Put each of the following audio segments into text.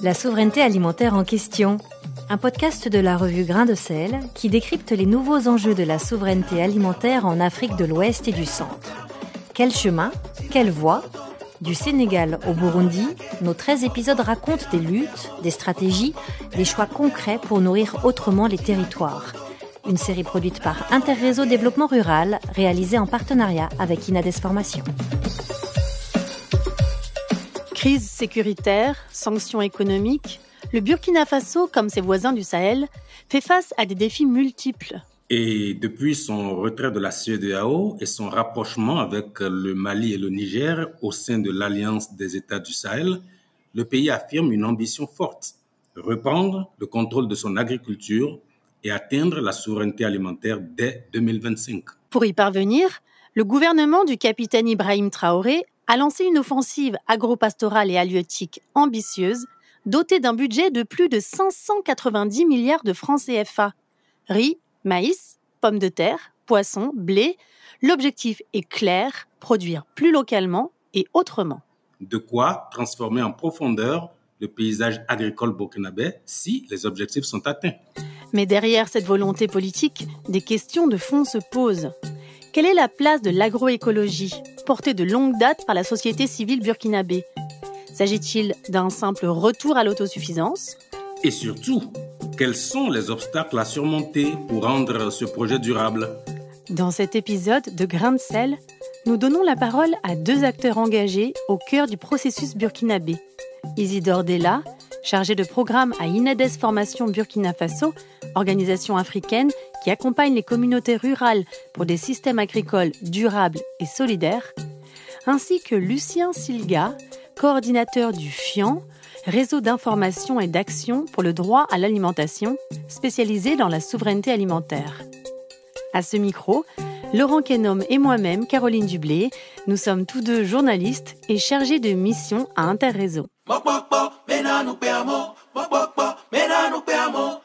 La souveraineté alimentaire en question. Un podcast de la revue Grain de Sel qui décrypte les nouveaux enjeux de la souveraineté alimentaire en Afrique de l'Ouest et du Centre. Quel chemin ? Quelle voie ? Du Sénégal au Burundi, nos 13 épisodes racontent des luttes, des stratégies, des choix concrets pour nourrir autrement les territoires. Une série produite par Interréseau Développement Rural, réalisée en partenariat avec Inades Formation. Crise sécuritaire, sanctions économiques, le Burkina Faso, comme ses voisins du Sahel, fait face à des défis multiples. Et depuis son retrait de la CEDEAO et son rapprochement avec le Mali et le Niger au sein de l'Alliance des États du Sahel, le pays affirme une ambition forte, reprendre le contrôle de son agriculture et atteindre la souveraineté alimentaire dès 2025. Pour y parvenir, le gouvernement du capitaine Ibrahim Traoré a lancé une offensive agro-pastorale et halieutique ambitieuse, dotée d'un budget de plus de 590 milliards de francs CFA. Riz, maïs, pommes de terre, poissons, blé. L'objectif est clair, produire plus localement et autrement. De quoi transformer en profondeur le paysage agricole burkinabé si les objectifs sont atteints. Mais derrière cette volonté politique, des questions de fond se posent. Quelle est la place de l'agroécologie, portée de longue date par la société civile burkinabé ? S'agit-il d'un simple retour à l'autosuffisance ? Et surtout, quels sont les obstacles à surmonter pour rendre ce projet durable ? Dans cet épisode de Grain de Sel, nous donnons la parole à deux acteurs engagés au cœur du processus burkinabé. Isidore Della, chargé de programme à Inades Formation Burkina Faso, organisation africaine qui accompagne les communautés rurales pour des systèmes agricoles durables et solidaires, ainsi que Lucien Silga, coordinateur du FIAN, réseau d'information et d'action pour le droit à l'alimentation, spécialisé dans la souveraineté alimentaire. À ce micro, Laurent Kennom et moi-même, Caroline Dublé, nous sommes tous deux journalistes et chargés de mission à Interréseau.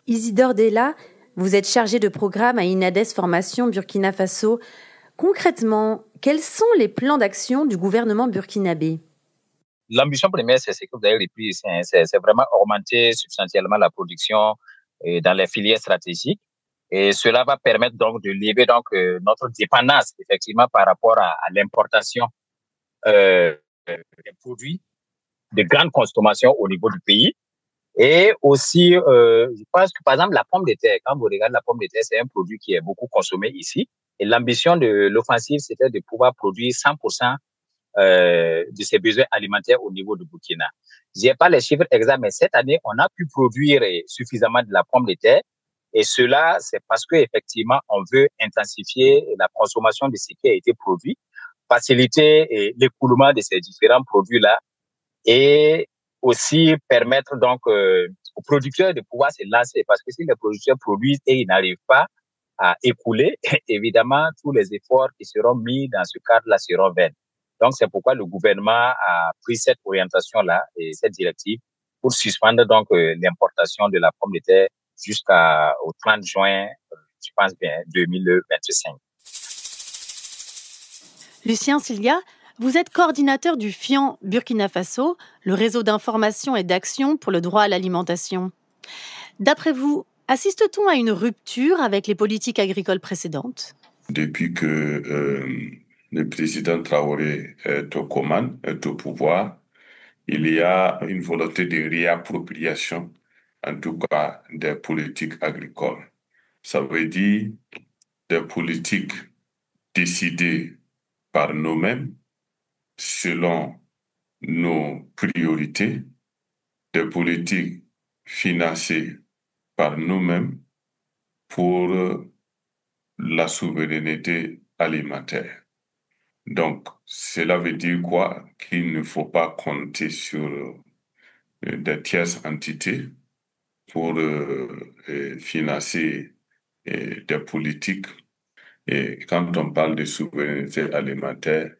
Isidore Della, vous êtes chargé de programme à Inades Formation Burkina Faso. Concrètement, quels sont les plans d'action du gouvernement burkinabé ? L'ambition première, c'est ce que vous avez repris, c'est vraiment augmenter substantiellement la production dans les filières stratégiques. Et cela va permettre donc de lever notre dépendance effectivement par rapport à l'importation des produits de grande consommation au niveau du pays. Et aussi, je pense que par exemple la pomme de terre, quand vous regardez la pomme de terre, c'est un produit qui est beaucoup consommé ici. Et l'ambition de l'offensive, c'était de pouvoir produire 100% de ses besoins alimentaires au niveau du Burkina. J'ai pas les chiffres exacts, mais cette année, on a pu produire suffisamment de la pomme de terre. Et cela, c'est parce que effectivement, on veut intensifier la consommation de ce qui a été produit, faciliter l'écoulement de ces différents produits-là et aussi permettre donc aux producteurs de pouvoir se lancer. Parce que si les producteurs produisent et ils n'arrivent pas à écouler, évidemment, tous les efforts qui seront mis dans ce cadre-là seront vains. Donc, c'est pourquoi le gouvernement a pris cette orientation-là et cette directive pour suspendre donc l'importation de la pomme de terre jusqu'au 30 juin, je pense bien, 2025. Lucien Silga, vous êtes coordinateur du FIAN Burkina Faso, le réseau d'information et d'action pour le droit à l'alimentation. D'après vous, assiste-t-on à une rupture avec les politiques agricoles précédentes ? Depuis que le président Traoré est aux commandes, est au pouvoir, il y a une volonté de réappropriation, en tout cas, des politiques agricoles. Ça veut dire des politiques décidées par nous-mêmes, selon nos priorités, des politiques financées par nous-mêmes pour la souveraineté alimentaire. Donc, cela veut dire quoi? Qu'il ne faut pas compter sur des tierces entités pour financer des politiques. Et quand on parle de souveraineté alimentaire,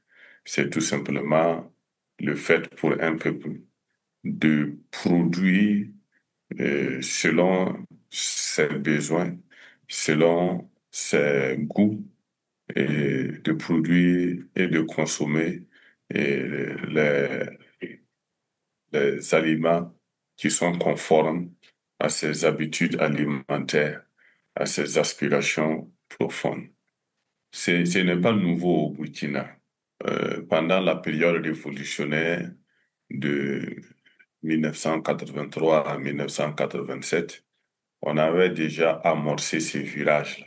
c'est tout simplement le fait pour un peuple de produire selon ses besoins, selon ses goûts, et de produire et de consommer les des aliments qui sont conformes à ses habitudes alimentaires, à ses aspirations profondes. Ce n'est pas nouveau au Burkina. Pendant la période révolutionnaire de 1983 à 1987, on avait déjà amorcé ces virages-là.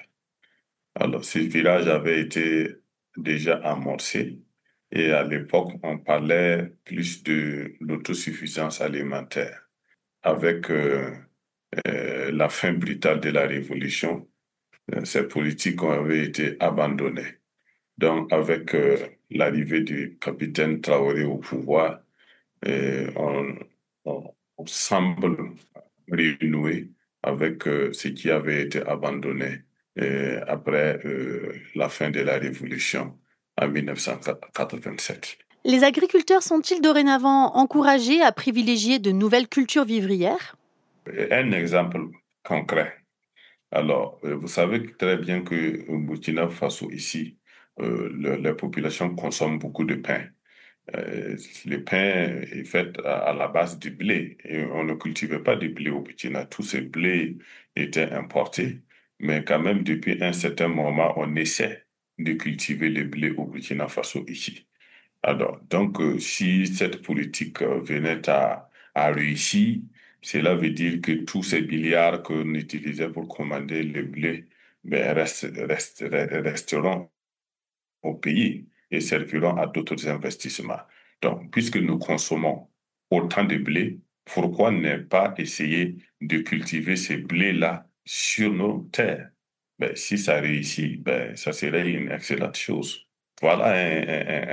Alors, ces virages avaient été déjà amorcés et à l'époque, on parlait plus de l'autosuffisance alimentaire. Avec la fin brutale de la révolution, ces politiques avaient été abandonnées. Donc, avec l'arrivée du capitaine Traoré au pouvoir, on, on semble renouer avec ce qui avait été abandonné après la fin de la Révolution en 1987. Les agriculteurs sont-ils dorénavant encouragés à privilégier de nouvelles cultures vivrières? Un exemple concret. Alors, vous savez très bien que au Burkina Faso, ici, la population consomme beaucoup de pain. Le pain est fait à la base du blé et on ne cultivait pas du blé au Burkina. Tous ces blés étaient importés, mais quand même, depuis un certain moment, on essaie de cultiver le blé au Burkina Faso ici. Alors, donc, si cette politique venait à réussir, cela veut dire que tous ces milliards qu'on utilisait pour commander le blé ben, resteront au pays et serviront à d'autres investissements. Donc, puisque nous consommons autant de blé, pourquoi ne pas essayer de cultiver ces blés-là sur nos terres? Ben, si ça réussit, ben, ça serait une excellente chose. Voilà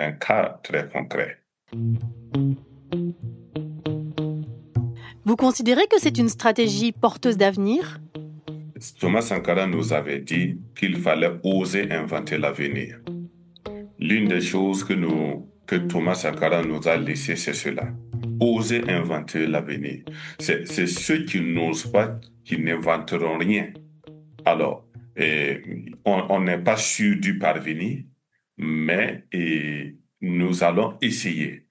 un cas très concret. Vous considérez que c'est une stratégie porteuse d'avenir? Thomas Sankara nous avait dit qu'il fallait oser inventer l'avenir. L'une des choses que Thomas Sankara nous a laissé, c'est cela. Oser inventer l'avenir. C'est ceux qui n'osent pas, qui n'inventeront rien. Alors, on n'est pas sûr d'y parvenir, mais nous allons essayer.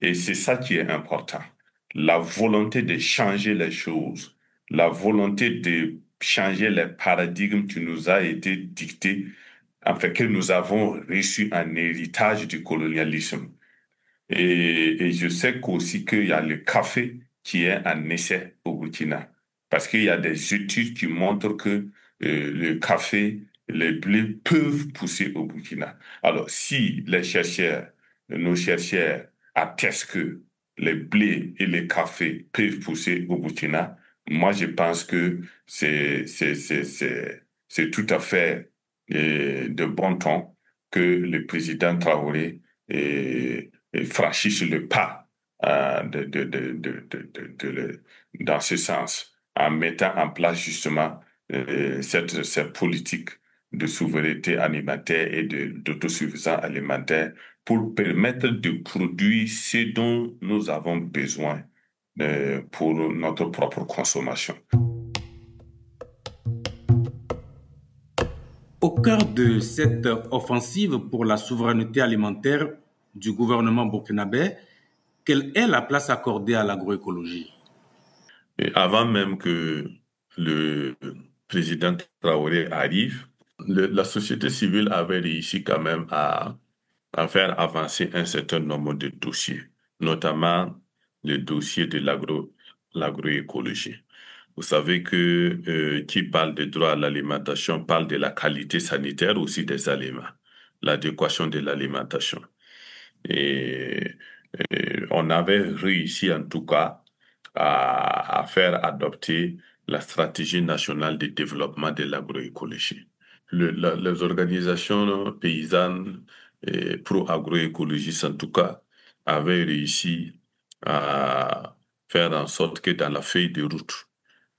Et c'est ça qui est important. La volonté de changer les choses, la volonté de changer les paradigmes qui nous a été dictés, enfin, que nous avons reçu en héritage du colonialisme. Et je sais qu'aussi qu'il y a le café qui est un essai au Burkina. Parce qu'il y a des études qui montrent que le café, les blés peuvent pousser au Burkina. Alors, si les chercheurs, nos chercheurs attestent que les blés et les cafés peuvent pousser au Burkina, moi, je pense que c'est tout à fait de bon ton que le président Traoré franchisse le pas dans ce sens, en mettant en place justement cette politique de souveraineté alimentaire et d'autosuffisance alimentaire pour permettre de produire ce dont nous avons besoin pour notre propre consommation. Au cœur de cette offensive pour la souveraineté alimentaire du gouvernement burkinabé, quelle est la place accordée à l'agroécologie? Et avant même que le président Traoré arrive, la société civile avait réussi quand même à faire avancer un certain nombre de dossiers, notamment le dossier de l'agroécologie. Vous savez que qui parle de droit à l'alimentation parle de la qualité sanitaire aussi des aliments, l'adéquation de l'alimentation. Et, on avait réussi en tout cas à faire adopter la stratégie nationale de développement de l'agroécologie. Les organisations paysannes pro-agroécologistes, en tout cas, avaient réussi à faire en sorte que dans la feuille de route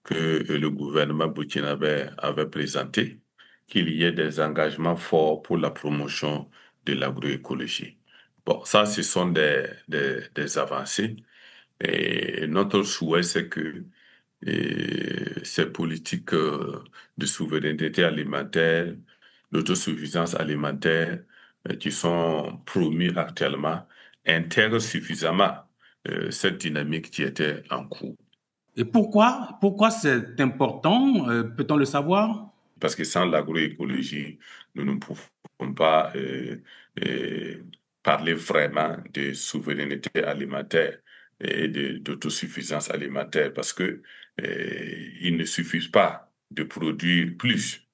que le gouvernement burkinabé avait présentée, qu'il y ait des engagements forts pour la promotion de l'agroécologie. Bon, ça, ce sont des avancées. Et notre souhait, c'est que ces politiques de souveraineté alimentaire, d'autosuffisance alimentaire qui sont promues actuellement intègrent suffisamment cette dynamique qui était en cours. Et pourquoi c'est important, peut-on le savoir? Parce que sans l'agroécologie, nous ne pouvons pas parler vraiment de souveraineté alimentaire et d'autosuffisance alimentaire, parce que il ne suffit pas de produire plus,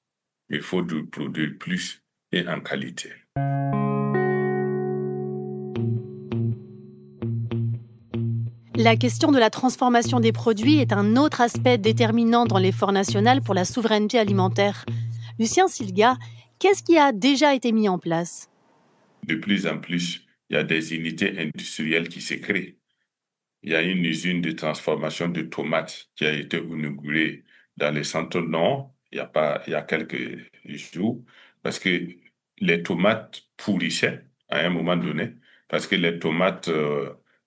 il faut produire plus et en qualité. La question de la transformation des produits est un autre aspect déterminant dans l'effort national pour la souveraineté alimentaire. Lucien Silga, qu'est-ce qui a déjà été mis en place? De plus en plus, il y a des unités industrielles qui se créent. Il y a une usine de transformation de tomates qui a été inaugurée dans le centre nord il y a quelques jours, parce que les tomates pourrissaient à un moment donné, parce que les tomates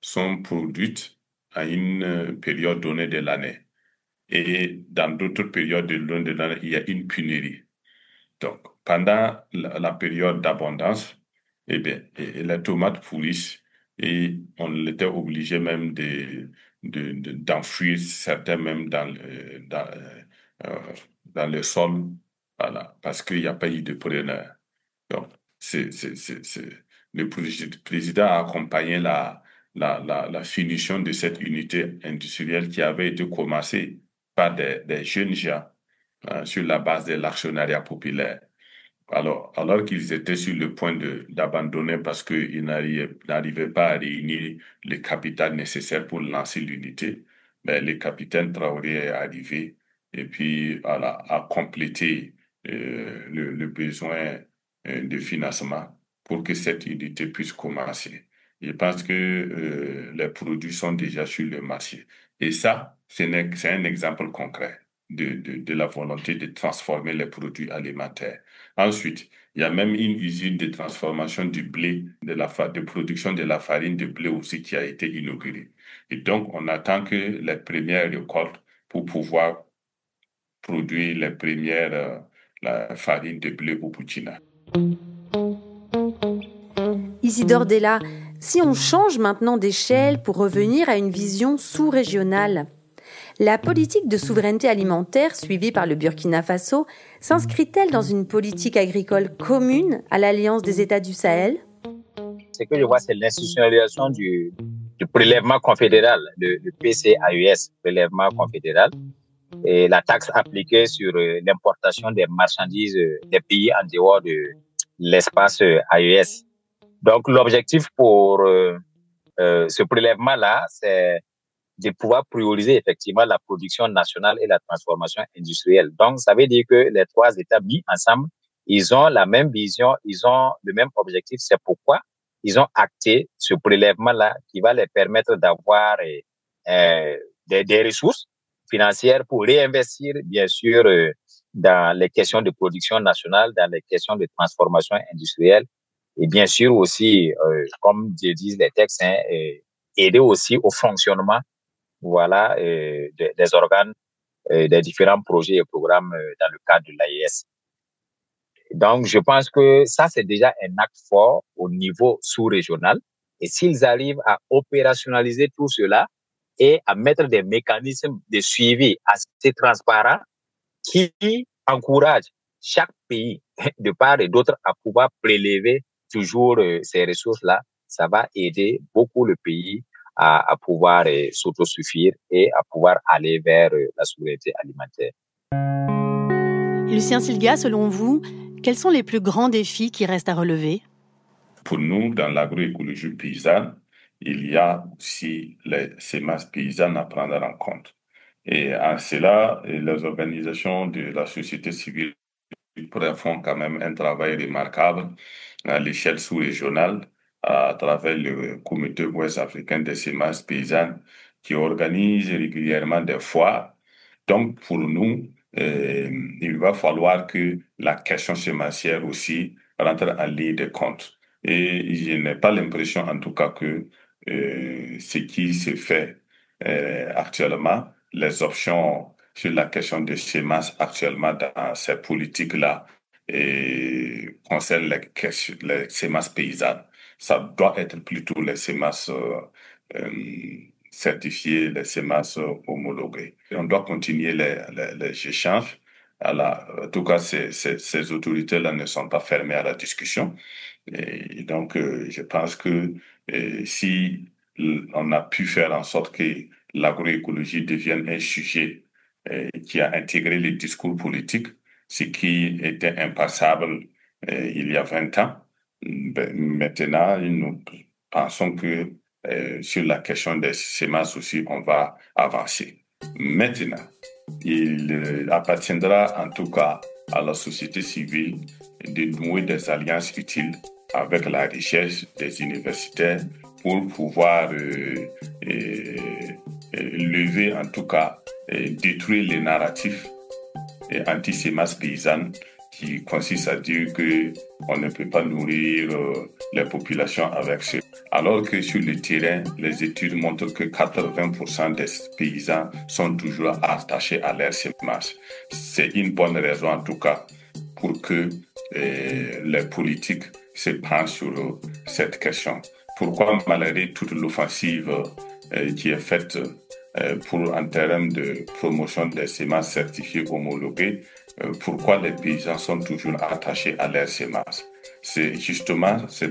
sont produites à une période donnée de l'année. Et dans d'autres périodes de l'année, il y a une pénurie. Donc, pendant la période d'abondance, eh bien, les tomates pourrissent et on était obligé même d'enfouir certains même dans le sol, voilà, parce qu'il n'y a pas eu de preneur. Donc, le président a accompagné la finition de cette unité industrielle qui avait été commencée par des jeunes gens sur la base de l'actionnariat populaire. Alors qu'ils étaient sur le point d'abandonner parce qu'ils n'arrivaient pas à réunir le capital nécessaire pour lancer l'unité, mais le capitaine Traoré est arrivé et puis voilà, a complété le besoin de financement pour que cette unité puisse commencer. Je pense que les produits sont déjà sur le marché. Et ça, c'est un exemple concret de la volonté de transformer les produits alimentaires. Ensuite, il y a même une usine de transformation du blé, de production de la farine de blé aussi qui a été inaugurée. Et donc, on attend que les premières récoltes pour pouvoir produire les premières la farine de blé au Burkina. Isidore Della, si on change maintenant d'échelle pour revenir à une vision sous-régionale, la politique de souveraineté alimentaire suivie par le Burkina Faso s'inscrit-elle dans une politique agricole commune à l'Alliance des États du Sahel? Ce que je vois, c'est l'institutionnalisation du prélèvement confédéral, le PCAUS, prélèvement confédéral, et la taxe appliquée sur l'importation des marchandises des pays en dehors de l'espace AES. Donc, l'objectif pour ce prélèvement-là, c'est de pouvoir prioriser effectivement la production nationale et la transformation industrielle. Donc, ça veut dire que les trois États mis ensemble, ils ont la même vision, ils ont le même objectif. C'est pourquoi ils ont acté ce prélèvement-là qui va les permettre d'avoir des ressources financières pour réinvestir, bien sûr, dans les questions de production nationale, dans les questions de transformation industrielle et bien sûr aussi, comme disent les textes, aider aussi au fonctionnement voilà, des organes, des différents projets et programmes dans le cadre de l'AES. Donc, je pense que ça, c'est déjà un acte fort au niveau sous-régional. Et s'ils arrivent à opérationnaliser tout cela et à mettre des mécanismes de suivi assez transparents qui encouragent chaque pays, de part et d'autre, à pouvoir prélever toujours ces ressources-là, ça va aider beaucoup le pays à pouvoir s'autosuffire et à pouvoir aller vers la souveraineté alimentaire. Lucien Silga, selon vous, quels sont les plus grands défis qui restent à relever? Pour nous, dans l'agroécologie paysanne, il y a aussi les semences paysannes à prendre en compte. Et en cela, les organisations de la société civile font quand même un travail remarquable à l'échelle sous-régionale à travers le comité ouest africain des semences paysannes qui organise régulièrement des foires. Donc, pour nous, il va falloir que la question sémencière aussi rentre en ligne de compte. Et je n'ai pas l'impression, en tout cas, que ce qui se fait actuellement, les options sur la question des semences actuellement dans ces politiques-là concernent les semences paysannes. Ça doit être plutôt les semences certifier les semences homologuées. Et on doit continuer les échanges. En tout cas, ces autorités-là ne sont pas fermées à la discussion. Et donc, je pense que si on a pu faire en sorte que l'agroécologie devienne un sujet qui a intégré les discours politiques, ce qui était impassable il y a 20 ans, maintenant, nous pensons que sur la question des semences aussi, on va avancer. Maintenant, il appartiendra en tout cas à la société civile de nouer des alliances utiles avec la recherche des universitaires pour pouvoir lever, en tout cas, détruire les narratifs anti-semences paysannes qui consistent à dire qu'on ne peut pas nourrir les populations avec ce. Alors que sur le terrain, les études montrent que 80% des paysans sont toujours attachés à leurs semences. C'est une bonne raison, en tout cas, pour que les politiques se penchent sur cette question. Pourquoi, malgré toute l'offensive qui est faite en termes de promotion des semences certifiées homologuées, pourquoi les paysans sont toujours attachés à leurs semences? C'est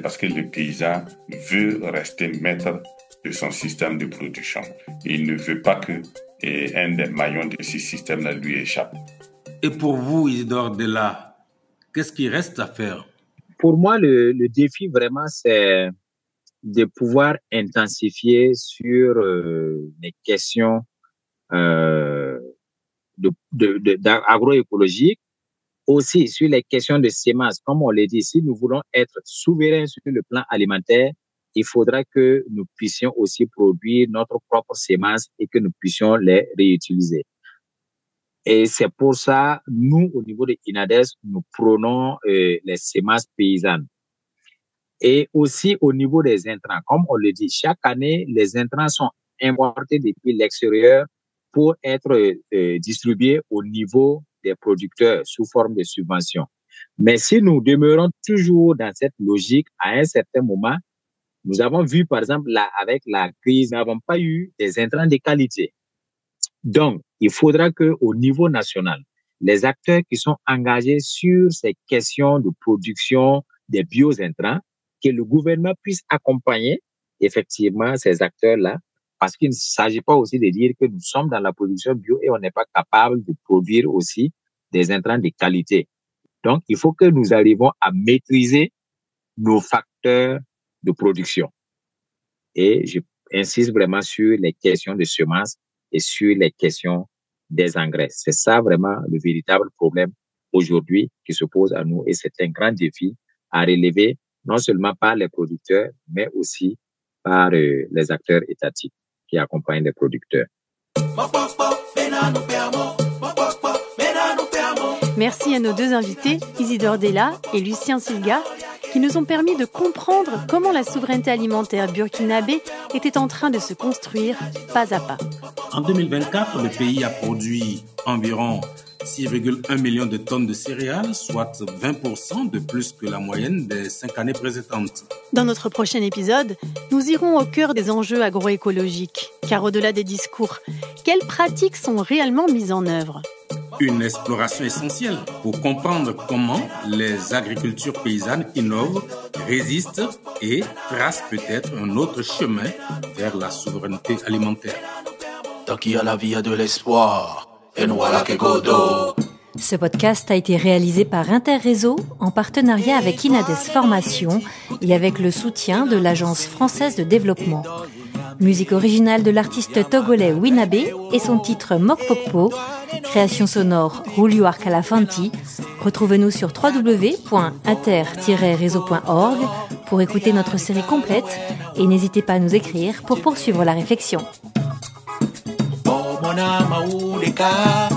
parce que le paysan veut rester maître de son système de production. Il ne veut pas que un des maillons de ce système-là lui échappe. Et pour vous, Isidore Della, qu'est-ce qui reste à faire? Pour moi, le défi vraiment, c'est de pouvoir intensifier sur les questions agroécologiques, aussi sur les questions de semences. Comme on l'a dit, si nous voulons être souverains sur le plan alimentaire, il faudra que nous puissions aussi produire notre propre semences et que nous puissions les réutiliser. Et c'est pour ça, nous, au niveau de INADES, nous prônons les semences paysannes. Et aussi au niveau des intrants, comme on le dit, chaque année, les intrants sont importés depuis l'extérieur pour être distribués au niveau des producteurs sous forme de subventions. Mais si nous demeurons toujours dans cette logique, à un certain moment, nous avons vu, par exemple, avec la crise, nous n'avons pas eu des intrants de qualité. Donc, il faudra qu'au niveau national, les acteurs qui sont engagés sur ces questions de production des bio-intrants, que le gouvernement puisse accompagner effectivement ces acteurs-là, parce qu'il ne s'agit pas aussi de dire que nous sommes dans la production bio et on n'est pas capable de produire aussi des intrants de qualité. Donc, il faut que nous arrivions à maîtriser nos facteurs de production. Et j'insiste vraiment sur les questions de semences et sur les questions des engrais. C'est ça vraiment le véritable problème aujourd'hui qui se pose à nous et c'est un grand défi à relever non seulement par les producteurs, mais aussi par les acteurs étatiques qui accompagnent les producteurs. Merci à nos deux invités, Isidore Della et Lucien Silga, qui nous ont permis de comprendre comment la souveraineté alimentaire burkinabé était en train de se construire pas à pas. En 2024, le pays a produit environ 6,1 millions de tonnes de céréales, soit 20% de plus que la moyenne des 5 années précédentes. Dans notre prochain épisode, nous irons au cœur des enjeux agroécologiques, car au-delà des discours, quelles pratiques sont réellement mises en œuvre ? Une exploration essentielle pour comprendre comment les agricultures paysannes innovent, résistent et tracent peut-être un autre chemin vers la souveraineté alimentaire. Tant qu'il y a la vie, il y a de l'espoir. Et nous voilà que Godot. Ce podcast a été réalisé par Interréseau en partenariat avec Inades Formation et avec le soutien de l'Agence française de développement. Musique originale de l'artiste togolais Winabé et son titre Mokpokpo. Création sonore Julio Calafanti. Retrouvez-nous sur www.inter-réseau.org pour écouter notre série complète et n'hésitez pas à nous écrire pour poursuivre la réflexion. Mona Maouleka